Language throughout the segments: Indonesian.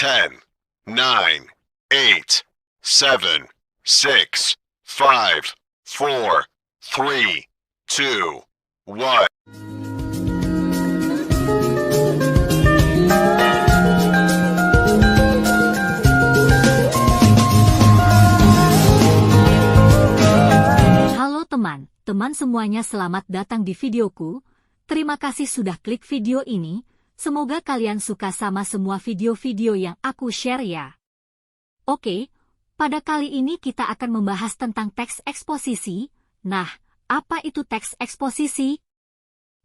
10, 9, 8, 7, 6, 5, 4, 3, 2, 1. Halo teman-teman semuanya, selamat datang di videoku. Terima kasih sudah klik video ini. Semoga kalian suka sama semua video-video yang aku share ya. Oke, pada kali ini kita akan membahas tentang teks eksposisi. Nah, apa itu teks eksposisi?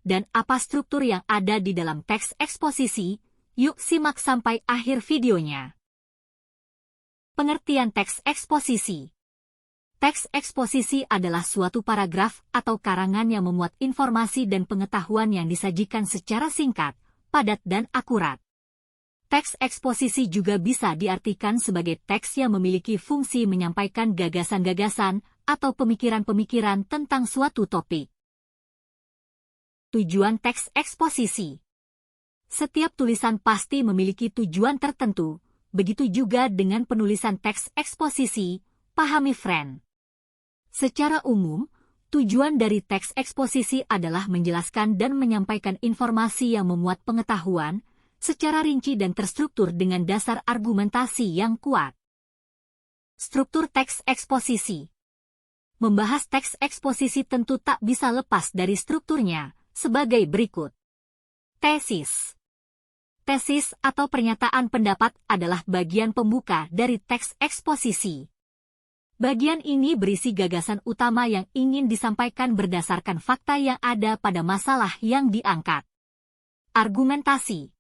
Dan apa struktur yang ada di dalam teks eksposisi? Yuk simak sampai akhir videonya. Pengertian teks eksposisi. Teks eksposisi adalah suatu paragraf atau karangan yang memuat informasi dan pengetahuan yang disajikan secara singkat, padat dan akurat. Teks eksposisi juga bisa diartikan sebagai teks yang memiliki fungsi menyampaikan gagasan-gagasan atau pemikiran-pemikiran tentang suatu topik. Tujuan teks eksposisi. Setiap tulisan pasti memiliki tujuan tertentu, begitu juga dengan penulisan teks eksposisi, pahami friend. Secara umum, tujuan dari teks eksposisi adalah menjelaskan dan menyampaikan informasi yang memuat pengetahuan, secara rinci dan terstruktur dengan dasar argumentasi yang kuat. Struktur teks eksposisi. Membahas teks eksposisi tentu tak bisa lepas dari strukturnya, sebagai berikut. Tesis. Tesis atau pernyataan pendapat adalah bagian pembuka dari teks eksposisi. Bagian ini berisi gagasan utama yang ingin disampaikan berdasarkan fakta yang ada pada masalah yang diangkat. Argumentasi.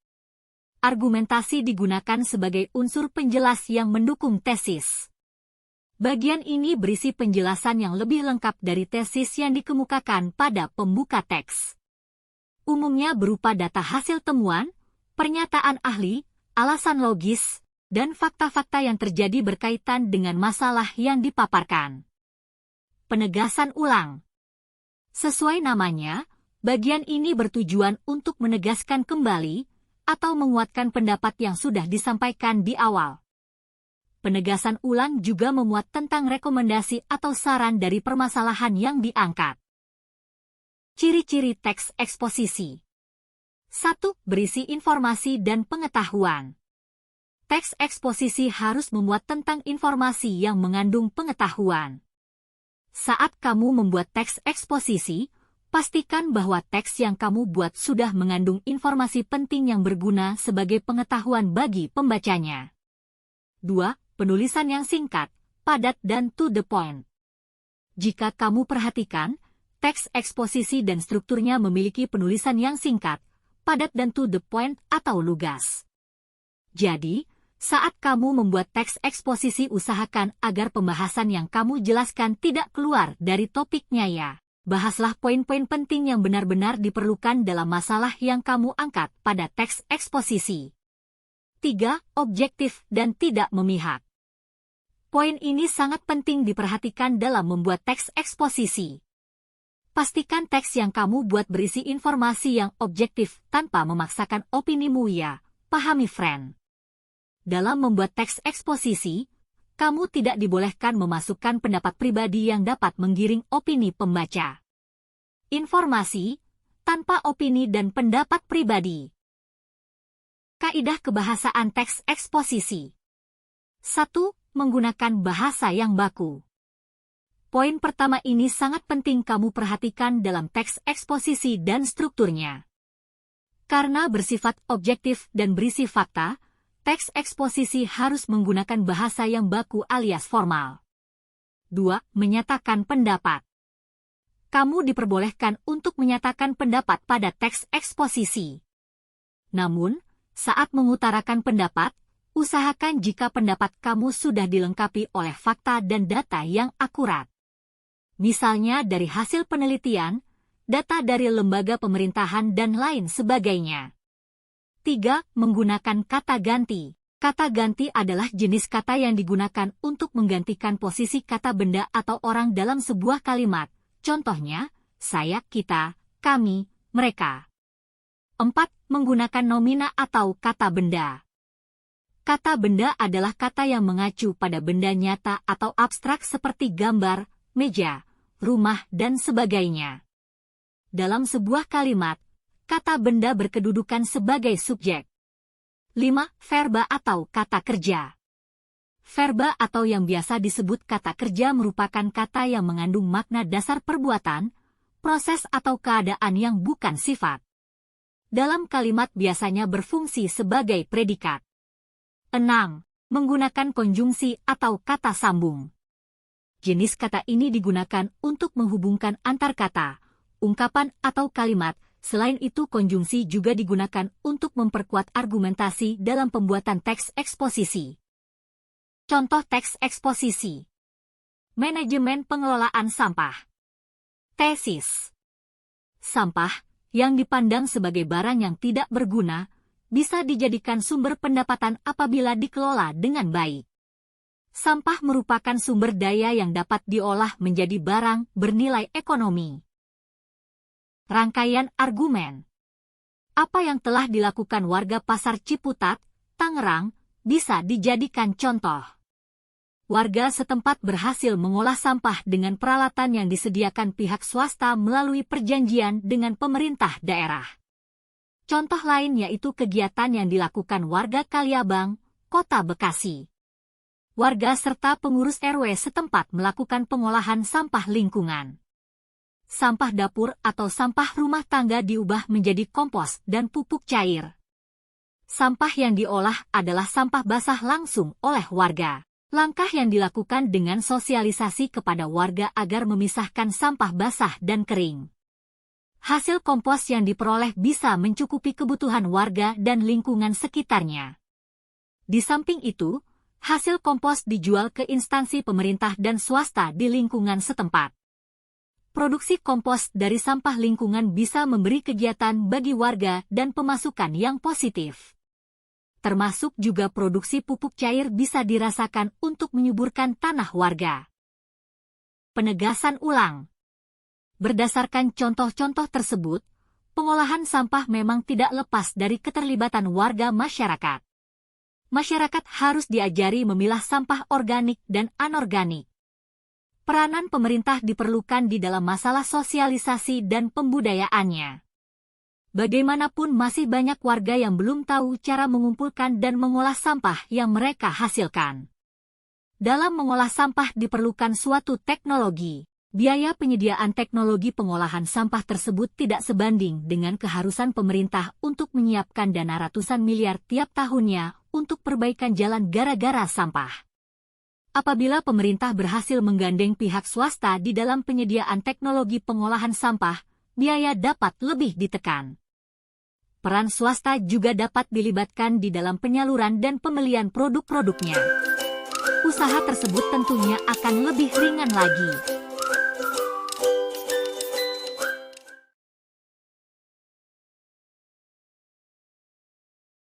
Argumentasi digunakan sebagai unsur penjelas yang mendukung tesis. Bagian ini berisi penjelasan yang lebih lengkap dari tesis yang dikemukakan pada pembuka teks. Umumnya berupa data hasil temuan, pernyataan ahli, alasan logis, dan fakta-fakta yang terjadi berkaitan dengan masalah yang dipaparkan. Penegasan ulang. Sesuai namanya, bagian ini bertujuan untuk menegaskan kembali atau menguatkan pendapat yang sudah disampaikan di awal. Penegasan ulang juga memuat tentang rekomendasi atau saran dari permasalahan yang diangkat. Ciri-ciri teks eksposisi. 1. Berisi informasi dan pengetahuan. Teks eksposisi harus memuat tentang informasi yang mengandung pengetahuan. Saat kamu membuat teks eksposisi, pastikan bahwa teks yang kamu buat sudah mengandung informasi penting yang berguna sebagai pengetahuan bagi pembacanya. 2. Penulisan yang singkat, padat dan to the point. Jika kamu perhatikan, teks eksposisi dan strukturnya memiliki penulisan yang singkat, padat dan to the point atau lugas. Jadi, saat kamu membuat teks eksposisi, usahakan agar pembahasan yang kamu jelaskan tidak keluar dari topiknya ya. Bahaslah poin-poin penting yang benar-benar diperlukan dalam masalah yang kamu angkat pada teks eksposisi. 3. Objektif dan tidak memihak. Poin ini sangat penting diperhatikan dalam membuat teks eksposisi. Pastikan teks yang kamu buat berisi informasi yang objektif tanpa memaksakan opinimu ya, pahami friend. Dalam membuat teks eksposisi, kamu tidak dibolehkan memasukkan pendapat pribadi yang dapat menggiring opini pembaca. Informasi, tanpa opini dan pendapat pribadi. Kaidah kebahasaan teks eksposisi. 1. Menggunakan bahasa yang baku. Poin pertama ini sangat penting kamu perhatikan dalam teks eksposisi dan strukturnya. Karena bersifat objektif dan berisi fakta, teks eksposisi harus menggunakan bahasa yang baku alias formal. 2. Menyatakan pendapat. Kamu diperbolehkan untuk menyatakan pendapat pada teks eksposisi. Namun, saat mengutarakan pendapat, usahakan jika pendapat kamu sudah dilengkapi oleh fakta dan data yang akurat. Misalnya dari hasil penelitian, data dari lembaga pemerintahan dan lain sebagainya. 3. Menggunakan kata ganti. Kata ganti adalah jenis kata yang digunakan untuk menggantikan posisi kata benda atau orang dalam sebuah kalimat. Contohnya, saya, kita, kami, mereka. 4. Menggunakan nomina atau kata benda. Kata benda adalah kata yang mengacu pada benda nyata atau abstrak seperti gambar, meja, rumah, dan sebagainya. Dalam sebuah kalimat, kata benda berkedudukan sebagai subjek. 5. Verba atau kata kerja. Verba atau yang biasa disebut kata kerja merupakan kata yang mengandung makna dasar perbuatan, proses atau keadaan yang bukan sifat. Dalam kalimat biasanya berfungsi sebagai predikat. 6. Menggunakan konjungsi atau kata sambung. Jenis kata ini digunakan untuk menghubungkan antar kata, ungkapan atau kalimat. Selain itu, konjungsi juga digunakan untuk memperkuat argumentasi dalam pembuatan teks eksposisi. Contoh teks eksposisi. Manajemen pengelolaan sampah. Tesis. Sampah, yang dipandang sebagai barang yang tidak berguna, bisa dijadikan sumber pendapatan apabila dikelola dengan baik. Sampah merupakan sumber daya yang dapat diolah menjadi barang bernilai ekonomi. Rangkaian argumen. Apa yang telah dilakukan warga Pasar Ciputat, Tangerang, bisa dijadikan contoh. Warga setempat berhasil mengolah sampah dengan peralatan yang disediakan pihak swasta melalui perjanjian dengan pemerintah daerah. Contoh lain yaitu kegiatan yang dilakukan warga Kaliabang, Kota Bekasi. Warga serta pengurus RW setempat melakukan pengolahan sampah lingkungan. Sampah dapur atau sampah rumah tangga diubah menjadi kompos dan pupuk cair. Sampah yang diolah adalah sampah basah langsung oleh warga. Langkah yang dilakukan dengan sosialisasi kepada warga agar memisahkan sampah basah dan kering. Hasil kompos yang diperoleh bisa mencukupi kebutuhan warga dan lingkungan sekitarnya. Di samping itu, hasil kompos dijual ke instansi pemerintah dan swasta di lingkungan setempat. Produksi kompos dari sampah lingkungan bisa memberi kegiatan bagi warga dan pemasukan yang positif. Termasuk juga produksi pupuk cair bisa dirasakan untuk menyuburkan tanah warga. Penegasan ulang. Berdasarkan contoh-contoh tersebut, pengolahan sampah memang tidak lepas dari keterlibatan warga masyarakat. Masyarakat harus diajari memilah sampah organik dan anorganik. Peranan pemerintah diperlukan di dalam masalah sosialisasi dan pembudayaannya. Bagaimanapun masih banyak warga yang belum tahu cara mengumpulkan dan mengolah sampah yang mereka hasilkan. Dalam mengolah sampah diperlukan suatu teknologi. Biaya penyediaan teknologi pengolahan sampah tersebut tidak sebanding dengan keharusan pemerintah untuk menyiapkan dana ratusan miliar tiap tahunnya untuk perbaikan jalan gara-gara sampah. Apabila pemerintah berhasil menggandeng pihak swasta di dalam penyediaan teknologi pengolahan sampah, biaya dapat lebih ditekan. Peran swasta juga dapat dilibatkan di dalam penyaluran dan pembelian produk-produknya. Usaha tersebut tentunya akan lebih ringan lagi.